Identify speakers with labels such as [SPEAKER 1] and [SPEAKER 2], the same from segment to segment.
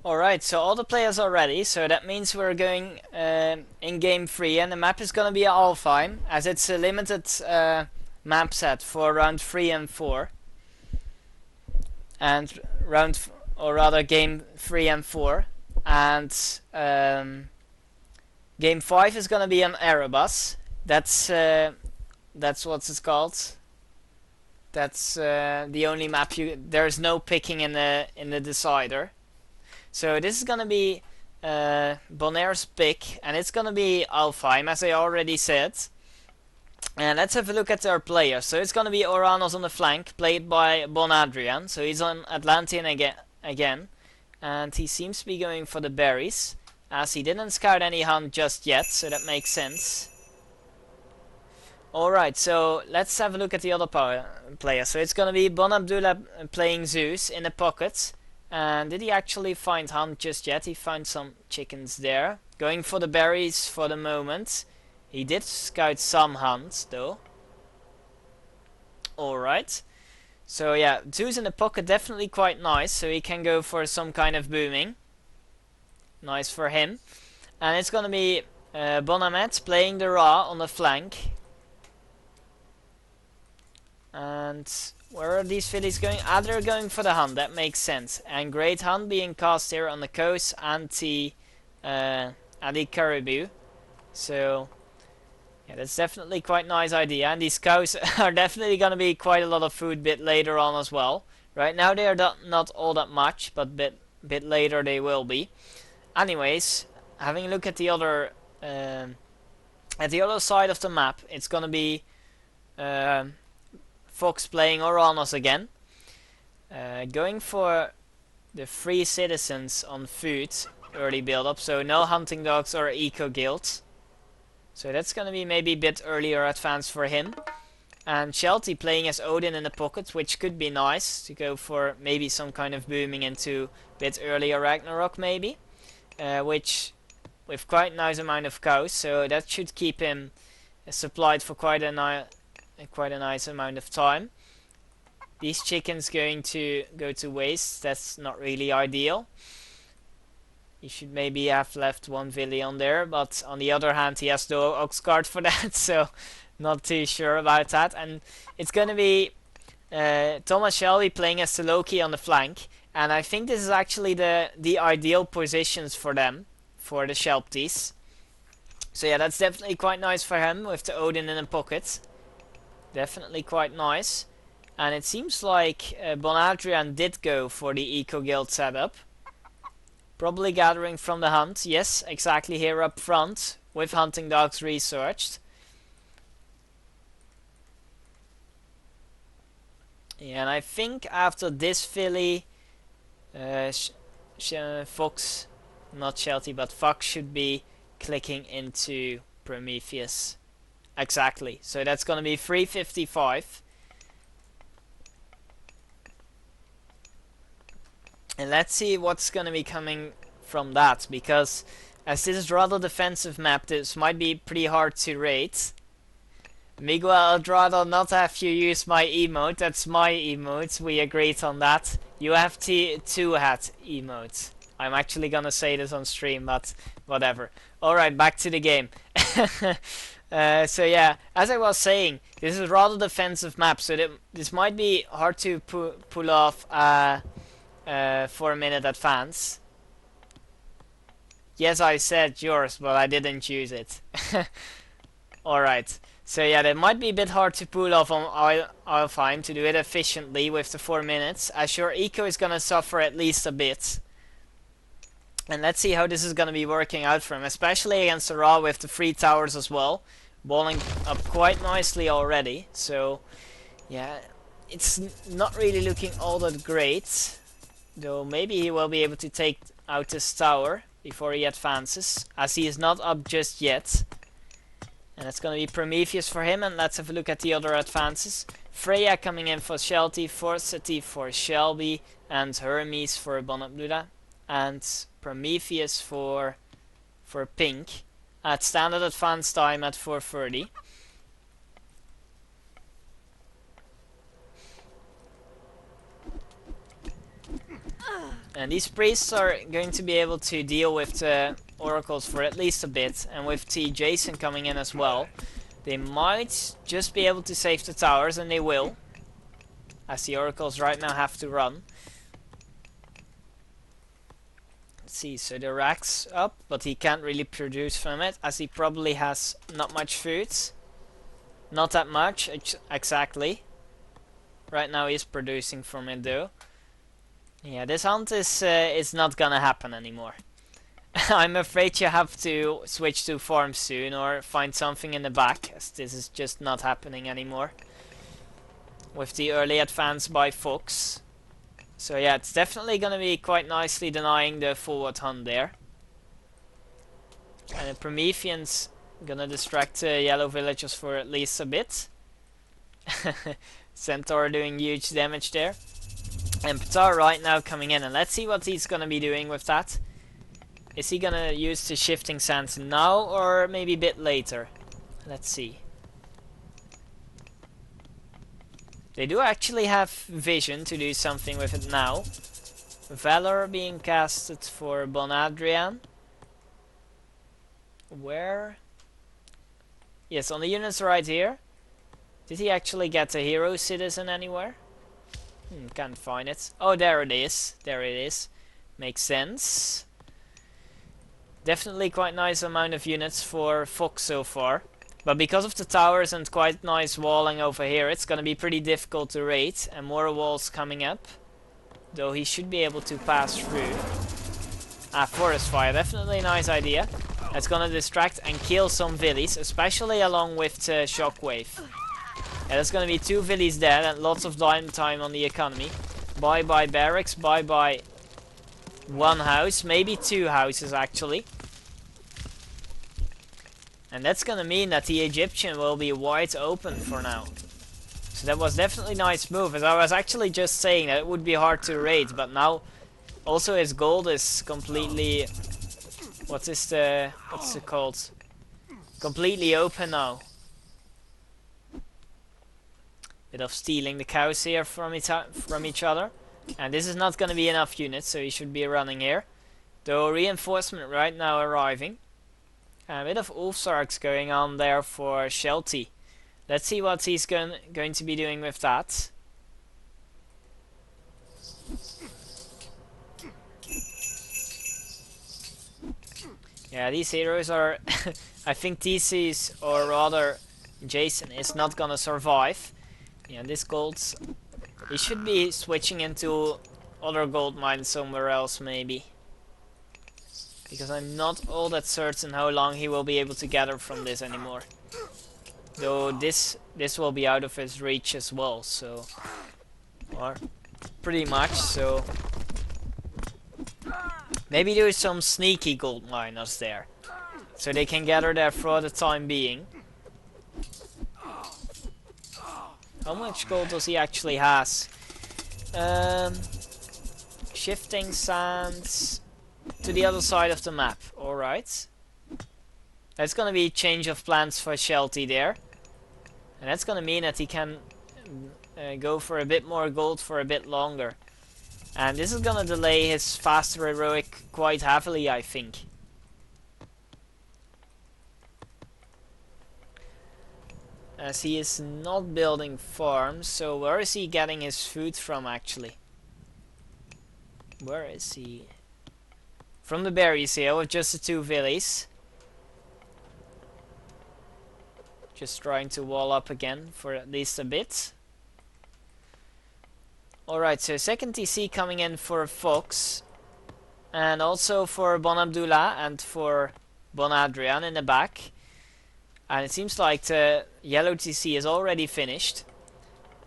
[SPEAKER 1] Alright, so all the players are ready, so that means we're going in game 3, and the map is gonna be Alfheim, as it's a limited map set for round 3 and 4. And or rather game 3 and 4. And game 5 is gonna be on Erebus. That's what it's called. That's the only map there's no picking in the decider. So this is gonna be Bonaire's pick, and it's gonna be Alfheim, as I already said. And let's have a look at our players. So it's gonna be Oranos on the flank, played by Bonadrian. So he's on Atlantean again, and he seems to be going for the berries, as he didn't scout any hunt just yet, so that makes sense. Alright, so let's have a look at the other players. So it's gonna be Bon Abdullah playing Zeus in the pocket. And did he actually find hunt just yet? He found some chickens there. Going for the berries for the moment. He did scout some hunt though. Alright. So yeah, Zeus in the pocket, definitely quite nice. So he can go for some kind of booming. Nice for him. And it's gonna be Bonamet playing the Ra on the flank. And where are these fillies going? Ah, they're going for the hunt. That makes sense. And great hunt being cast here on the coast anti caribou. So yeah, that's definitely quite nice idea. And these cows are definitely gonna be quite a lot of food bit later on as well. Right now they are not all that much, but bit later they will be. Anyways, having a look at the other side of the map, it's gonna be Fox playing Oranos again. Going for the 3 citizens on food early build up, so no hunting dogs or eco guild. So that's gonna be maybe a bit earlier advance for him. And Sheltie playing as Odin in the pocket, which could be nice to go for maybe some kind of booming into a bit earlier Ragnarok maybe. Which with quite nice amount of cows, so that should keep him supplied for quite a nice amount of time. These chickens going to go to waste. That's not really ideal. He should maybe have left one villi on there, but on the other hand he has the ox cart for that, so not too sure about that. And it's gonna be Thomas Shelby playing as the Loki on the flank, and I think this is actually the ideal positions for them, for the Shelbties. So yeah, that's definitely quite nice for him with the Odin in the pocket. Definitely quite nice. And it seems like Bonadrian did go for the Eco Guild setup. Probably gathering from the hunt. Yes, exactly here up front, with hunting dogs researched. Yeah, and I think after this filly, Fox, not Sheltie, but Fox should be clicking into Prometheus. Exactly, so that's gonna be 355. And let's see what's gonna be coming from that, because as this is rather defensive map, this might be pretty hard to rate. Miguel, I'd rather not have you use my emote. That's my emote, we agreed on that. You have two-hat emote. I'm actually gonna say this on stream, but whatever. Alright, back to the game. So yeah, as I was saying, this is a rather defensive map, so this might be hard to pull off 4-minute advance. Yes, I said yours, but I didn't use it. Alright, so yeah, that might be a bit hard to pull off on Alfheim to do it efficiently with the 4 minutes, as your eco is gonna suffer at least a bit. And let's see how this is gonna be working out for him, especially against the Ra with the 3 towers as well. Balling up quite nicely already, so yeah, it's not really looking all that great. Though maybe he will be able to take out this tower before he advances, as he is not up just yet. And it's gonna be Prometheus for him, and let's have a look at the other advances. Freya coming in for Sheltie, Forseti for Shelby, and Hermes for Bonabluda, and Prometheus for Pink at standard advance time at 4:30. And these priests are going to be able to deal with the oracles for at least a bit. And with T. Jason coming in as well, they might just be able to save the towers, and they will. As the oracles right now have to run. Let's see, so the rack's up, but he can't really produce from it, as he probably has not much food. Not that much, exactly. Right now he's producing from it though. Yeah, this hunt is not gonna happen anymore. I'm afraid you have to switch to farm soon or find something in the back, as this is just not happening anymore. With the early advance by Fox. So yeah, it's definitely gonna be quite nicely denying the forward hunt there. And the Promethean's gonna distract yellow villagers for at least a bit. Centaur doing huge damage there. And Ptar right now coming in, and let's see what he's gonna be doing with that. Is he gonna use the shifting sands now or maybe a bit later? Let's see. They do actually have vision to do something with it now. Valor being casted for Bonadrian. Where? Yes, on the units right here. Did he actually get a hero citizen anywhere? Can't find it. Oh, there it is. There it is. Makes sense. Definitely quite nice amount of units for Fox so far. But because of the towers and quite nice walling over here, it's gonna be pretty difficult to raid. And more walls coming up. Though he should be able to pass through. Forest fire. Definitely a nice idea. That's gonna distract and kill some villies. Especially along with the shockwave. Yeah, there's gonna be 2 villies dead and lots of downtime on the economy. Bye bye barracks. Bye bye 1 house. Maybe 2 houses actually. And that's gonna mean that the Egyptian will be wide open for now. So that was definitely a nice move. As I was actually just saying that it would be hard to raid, but now also his gold is completely... what's it called? Completely open now. Bit of stealing the cows here from each other. And this is not gonna be enough units, so he should be running here. Though reinforcement right now arriving. A bit of Ulfsarks going on there for Sheltie. Let's see what he's going to be doing with that. Yeah, these heroes are... I think TC's, or rather Jason, is not gonna survive. Yeah, this gold's... he should be switching into other gold mines somewhere else maybe. Because I'm not all that certain how long he will be able to gather from this anymore. Though this will be out of his reach as well, so... or pretty much, so... maybe there's some sneaky gold miners there. So they can gather there for the time being. How much gold does he actually has? Shifting sands... to the other side of the map, alright. That's gonna be a change of plans for Sheltie there. And that's gonna mean that he can go for a bit more gold for a bit longer. And this is gonna delay his faster heroic quite heavily, I think. As he is not building farms, so where is he getting his food from actually? Where is he? From the berries here with just the 2 villies. Just trying to wall up again for at least a bit. Alright, so second TC coming in for Fox. And also for Bon Abdullah and for Bon Adrian in the back. And it seems like the yellow TC is already finished.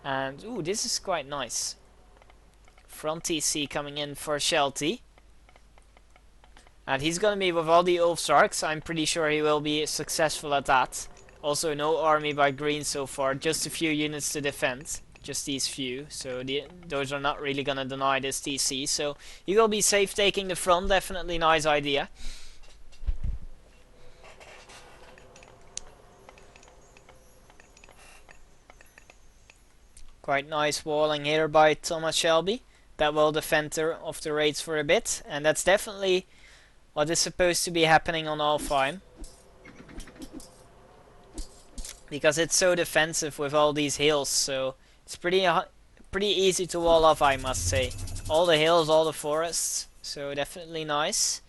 [SPEAKER 1] And ooh, this is quite nice. Front TC coming in for Sheltie. And he's gonna be with all the Ulfsarks. I'm pretty sure he will be successful at that. Also no army by green so far, just a few units to defend. Just these few, so those are not really gonna deny this TC. So he will be safe taking the front, definitely nice idea. Quite nice walling here by Thomas Shelby. that will defend off the raids for a bit, and that's definitely what is supposed to be happening on Alfheim. Because it's so defensive with all these hills, so it's pretty easy to wall off, I must say. All the hills, all the forests, so definitely nice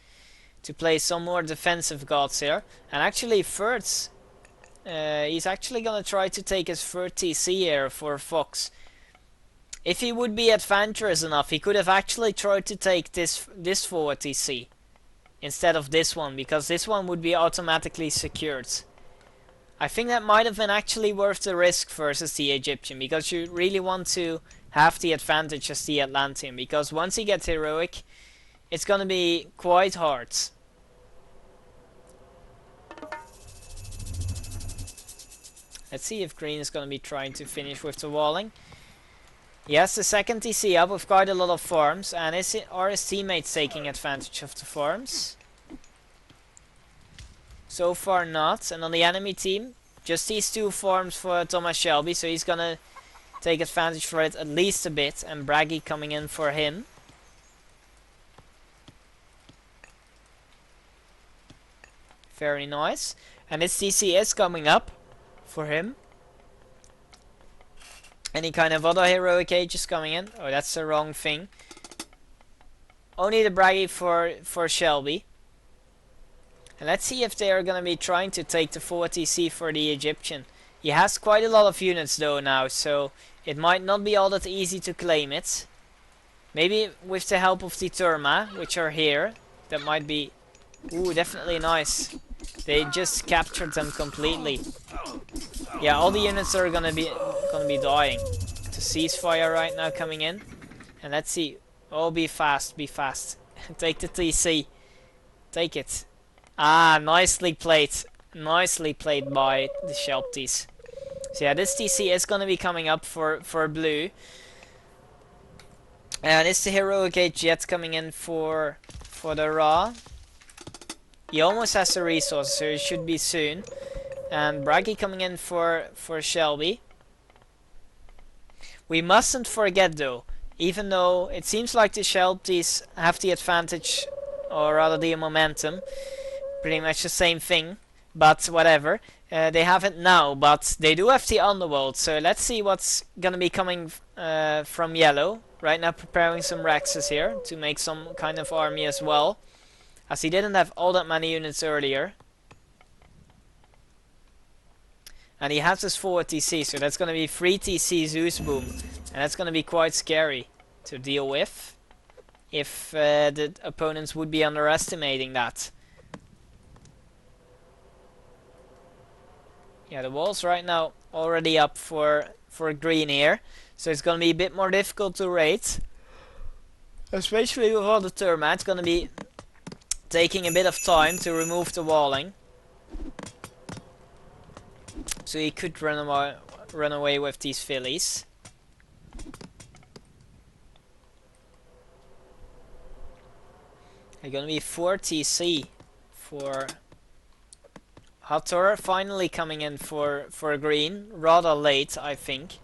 [SPEAKER 1] to play some more defensive gods here. And actually Furt's, he's actually gonna try to take his third TC here for Fox. If he would be adventurous enough, he could have actually tried to take this forward TC instead of this one, because this one would be automatically secured. I think that might have been actually worth the risk versus the Egyptian, because you really want to have the advantage as the Atlantean, because once he gets heroic, it's gonna be quite hard. Let's see if Green is gonna be trying to finish with the walling. He has the second TC up with quite a lot of farms, and are his teammates taking advantage of the farms? So far not, and on the enemy team, just these two farms for Thomas Shelby, so he's gonna take advantage for it at least a bit, and Braggy coming in for him. Very nice, and his TC is coming up for him. Any kind of other heroic ages coming in? Oh, that's the wrong thing. Only the Braggy for Shelby. And let's see if they are going to be trying to take the 4 TC for the Egyptian. He has quite a lot of units though now, so it might not be all that easy to claim it. Maybe with the help of the Turma, which are here, that might be... Ooh, definitely nice. They just captured them completely. Yeah, all the units are gonna be dying. The ceasefire right now coming in. And let's see. Oh, be fast, be fast. Take the TC. Take it. Ah, nicely played. Nicely played by the Shelbties. So yeah, this TC is gonna be coming up for blue. And it's the heroic age jet coming in for the Ra. He almost has the resources, so it should be soon. And Braggy coming in for Shelby. We mustn't forget though, even though it seems like the Shelbties have the advantage, or rather the momentum, pretty much the same thing, but whatever. They have it now, but they do have the underworld, so let's see what's gonna be coming from yellow. Right now preparing some Rexes here to make some kind of army as well, as he didn't have all that many units earlier. And he has his 4 TC, so that's gonna be 3 TC Zeus Boom, and that's gonna be quite scary to deal with if the opponents would be underestimating that. Yeah, the wall's right now already up for green here, so it's gonna be a bit more difficult to raid, especially with all the Turma. It's gonna be taking a bit of time to remove the walling, so he could run away with these fillies. They're gonna be 4 TC for Hathor, finally coming in for green, rather late I think.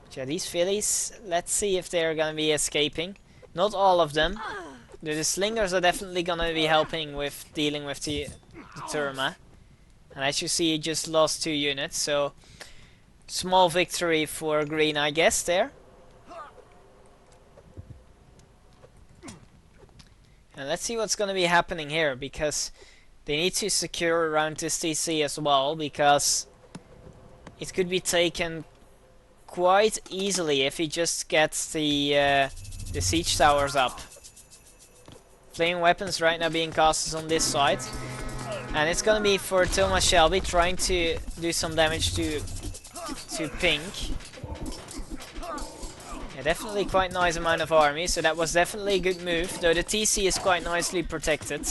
[SPEAKER 1] But yeah, these fillies, let's see if they're gonna be escaping. Not all of them. The slingers are definitely gonna be helping with dealing with the Turma. And as you see, he just lost 2 units, so small victory for green, I guess, there. And let's see what's gonna be happening here, because they need to secure around this TC as well, because it could be taken quite easily if he just gets the siege towers up. Flaming weapons right now being casted on this side. And it's gonna be for Thomas Shelby trying to do some damage to pink. Yeah, definitely quite nice amount of army, so that was definitely a good move, though the TC is quite nicely protected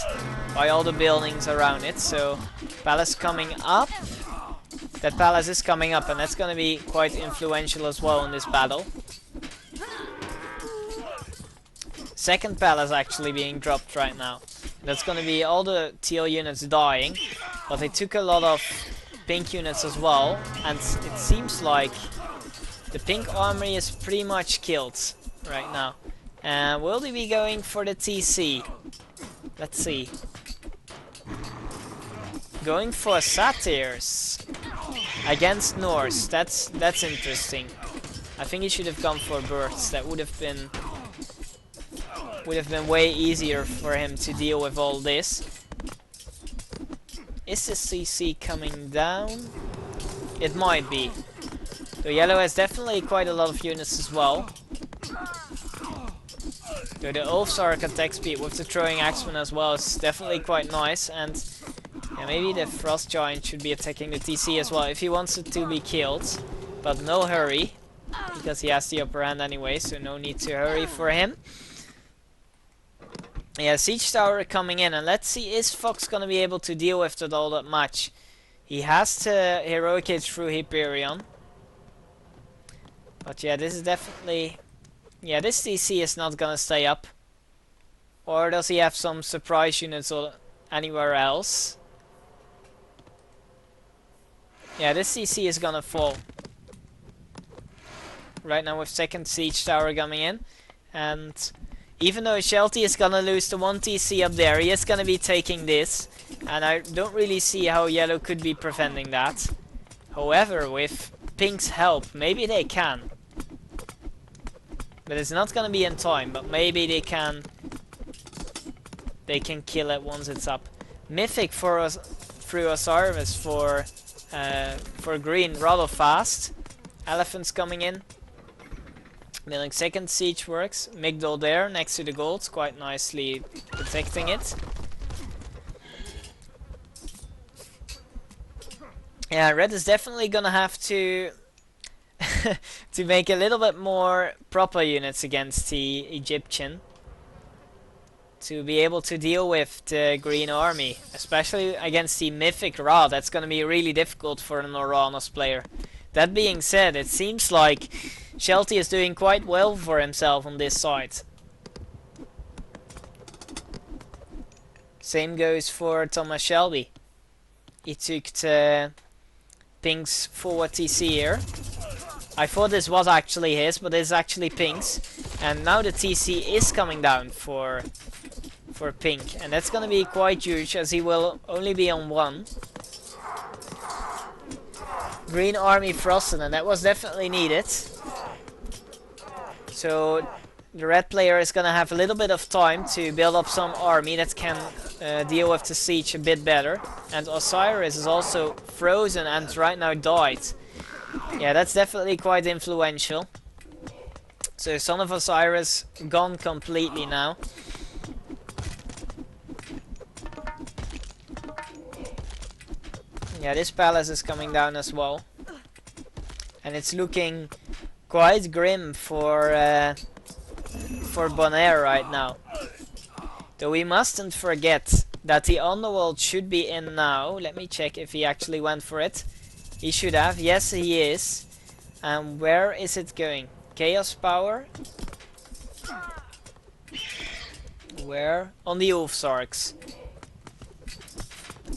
[SPEAKER 1] by all the buildings around it. So palace coming up. That palace is coming up, and that's gonna be quite influential as well in this battle. Second palace actually being dropped right now. That's gonna be all the teal units dying, but they took a lot of pink units as well, and it seems like the pink army is pretty much killed. right now. Will they be going for the TC? Let's see. Going for Satyrs against Norse. That's interesting. I think he should have gone for birds. That would have been way easier for him to deal with all this. Is the CC coming down? It might be. So yellow has definitely quite a lot of units as well. So the Ulfsark attack speed with the throwing axeman as well is definitely quite nice, and yeah, maybe the Frost Giant should be attacking the TC as well if he wants it to be killed. But no hurry, because he has the upper hand anyway, so no need to hurry for him. Yeah, Siege Tower coming in, and let's see, is Fox gonna be able to deal with it all that much? He has to heroic it through Hyperion. But yeah, this is definitely... Yeah, this DC is not gonna stay up. Or does he have some surprise units or anywhere else? Yeah, this CC is gonna fall. Right now with second Siege Tower coming in. And even though Sheltie is gonna lose the 1 TC up there, he is gonna be taking this. And I don't really see how yellow could be preventing that. However, with pink's help, maybe they can. But it's not gonna be in time, but maybe they can kill it once it's up. Mythic for us through Osiris for green rather fast. Elephants coming in. Milling second siege works. Migdol there next to the golds, quite nicely protecting it. Yeah, red is definitely gonna have to to make a little bit more proper units against the Egyptian to be able to deal with the green army, especially against the mythic Ra. That's gonna be really difficult for an Uranus player. That being said, it seems like Sheltie is doing quite well for himself on this side. Same goes for Thomas Shelby. He took the Pink's forward TC here. I thought this was actually his, but it's actually Pink's. And now the TC is coming down for Pink. And that's gonna be quite huge, as he will only be on 1. Green army frosted, and that was definitely needed. So the red player is gonna have a little bit of time to build up some army that can deal with the siege a bit better. And Osiris is also frozen and right now died. Yeah, that's definitely quite influential. So Son of Osiris gone completely now. Yeah, this palace is coming down as well. And it's looking quite grim for bonaire right now. Though we mustn't forget that the underworld should be in now. Let me check if he actually went for it. He should have. Yes, he is. And where is it going? Chaos power? Where? On the Ulfsarks.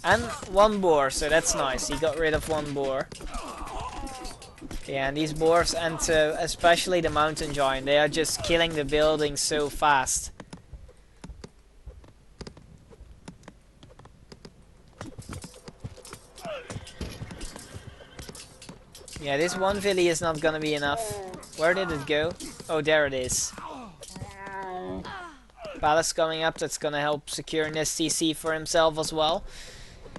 [SPEAKER 1] And 1 boar, so that's nice. He got rid of 1 boar. Yeah, and these boars, and especially the mountain giant, they are just killing the buildings so fast. Yeah, this 1 Villi is not gonna be enough. Where did it go? Oh, there it is. Palace coming up, that's gonna help securing this TC for himself as well.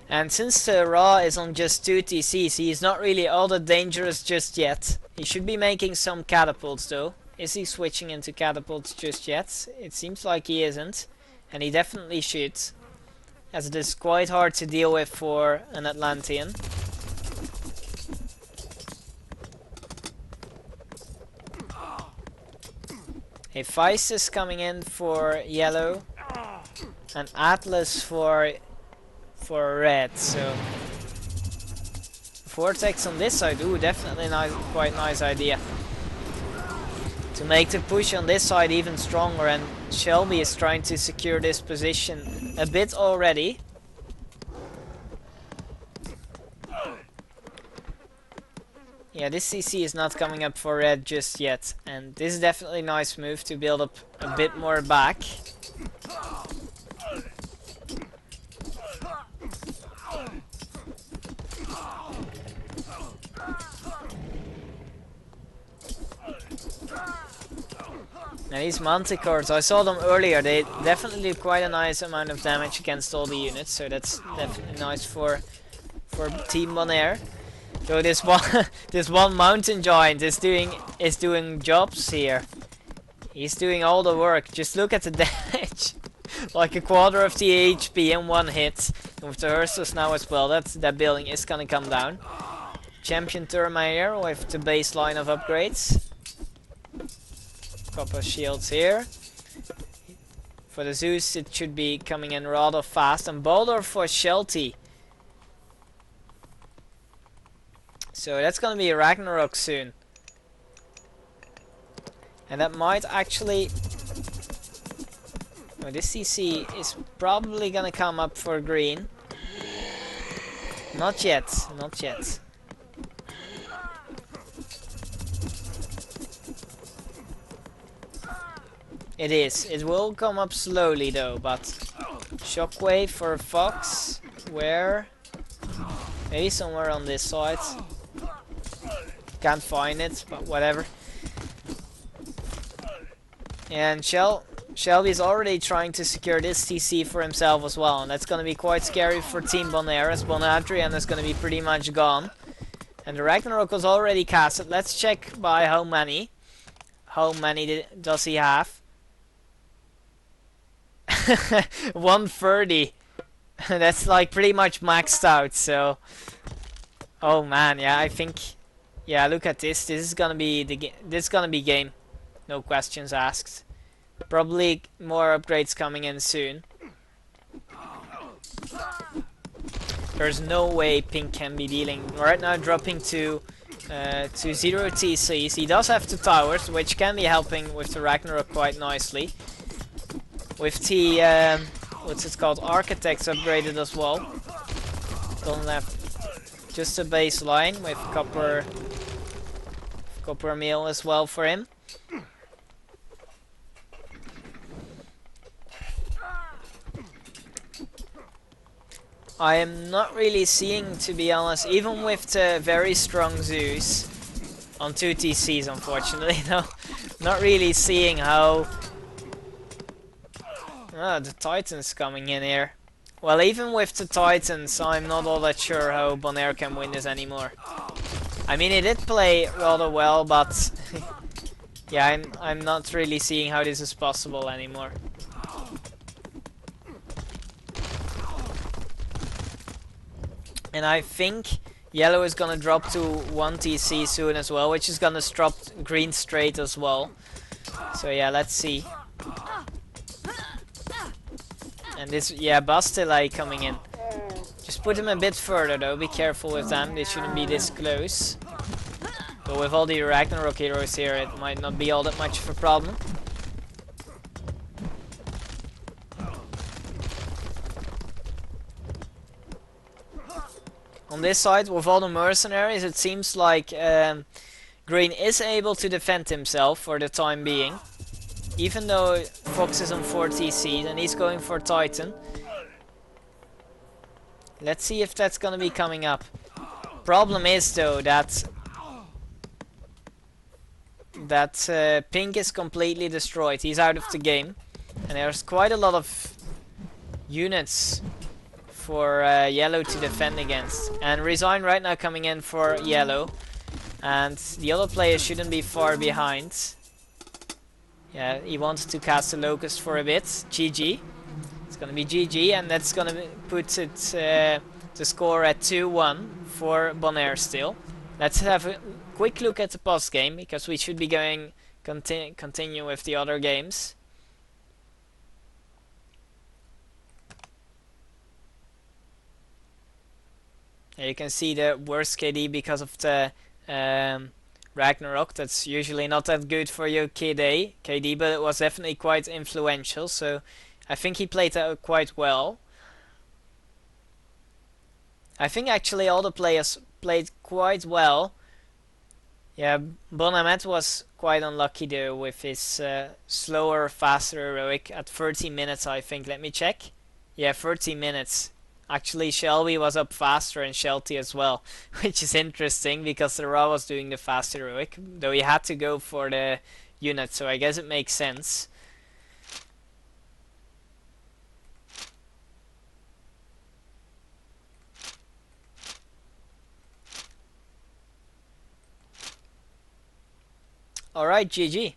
[SPEAKER 1] And since Ra is on just 2 TCs, he is not really all that dangerous just yet. He should be making some catapults though. Is he switching into catapults just yet? It seems like he isn't. And he definitely should, as it is quite hard to deal with for an Atlantean. Hephaestus coming in for yellow. And Atlas for red, so Vortex on this side, ooh, definitely quite nice idea. To make the push on this side even stronger, and Shelby is trying to secure this position a bit already. Yeah, this CC is not coming up for red just yet, and this is definitely a nice move to build up a bit more back. Now these manticores, I saw them earlier, they definitely do quite a nice amount of damage against all the units, so that's definitely nice for Team Bonaire. So this one this one mountain giant is doing jobs here. He's doing all the work. Just look at the damage. Like a quarter of the HP in one hit. And with the Hearses now as well, that building is gonna come down. Champion Terminator with the baseline of upgrades. Copper shields here. For the Zeus it should be coming in rather fast. And Boulder for Sheltie. So that's gonna be Ragnarok soon. And that might actually... Oh, this CC is probably gonna come up for green. Not yet, not yet. It is. It will come up slowly though, but... Shockwave for Fox. Where? Maybe somewhere on this side. Can't find it, but whatever. And Shelby's already trying to secure this TC for himself as well, and that's going to be quite scary for Team Bonaire, as Bonadrian is going to be pretty much gone. And the Ragnarok was already casted. Let's check by how many. How many does he have? 130. That's like pretty much maxed out, so... Oh man, yeah, I think... Yeah, look at this. This is gonna be this is gonna be game. No questions asked. Probably more upgrades coming in soon. There's no way Pink can be dealing right now, dropping to 0 TCs. He does have 2 towers, which can be helping with the Ragnarok quite nicely. With the what's it called, Architects upgraded as well. Don't have just a baseline with copper meal as well for him. I am not really seeing, to be honest, even with the very strong Zeus on 2 TCs, unfortunately, no, not really seeing how... Ah, the Titans coming in here. Well, even with the Titans, I'm not all that sure how Bonaire can win this anymore. I mean, he did play rather well, but yeah, I'm not really seeing how this is possible anymore. And I think yellow is gonna drop to 1 TC soon as well, which is gonna drop green straight as well. So yeah, let's see. And this, yeah, Bastille coming in. Just put him a bit further though, be careful with them, they shouldn't be this close. But with all the Ragnarok heroes here, it might not be all that much of a problem. On this side, with all the mercenaries, it seems like Green is able to defend himself for the time being. Even though Fox is on 4 TC and he's going for Titan. Let's see if that's gonna be coming up. Problem is though that Pink is completely destroyed. He's out of the game. And there's quite a lot of units for yellow to defend against. And Resign right now coming in for yellow. And the other players shouldn't be far behind. Yeah, he wanted to cast a Locust for a bit. GG. It's gonna be GG, and that's gonna put it the score at 2-1 for Bonaire still. Let's have a quick look at the post game, because we should be going continue with the other games. Here you can see the worst KD because of the Ragnarok. That's usually not that good for your KD, but it was definitely quite influential, so I think he played that quite well. I think actually all the players played quite well Yeah, Bonamet was quite unlucky though with his slower, faster heroic at 30 minutes, I think. Let me check. Yeah, 30 minutes. Actually, Shelby was up faster and Shelty as well, which is interesting because the Ra was doing the fast heroic, though he had to go for the unit, so I guess it makes sense. Alright, GG.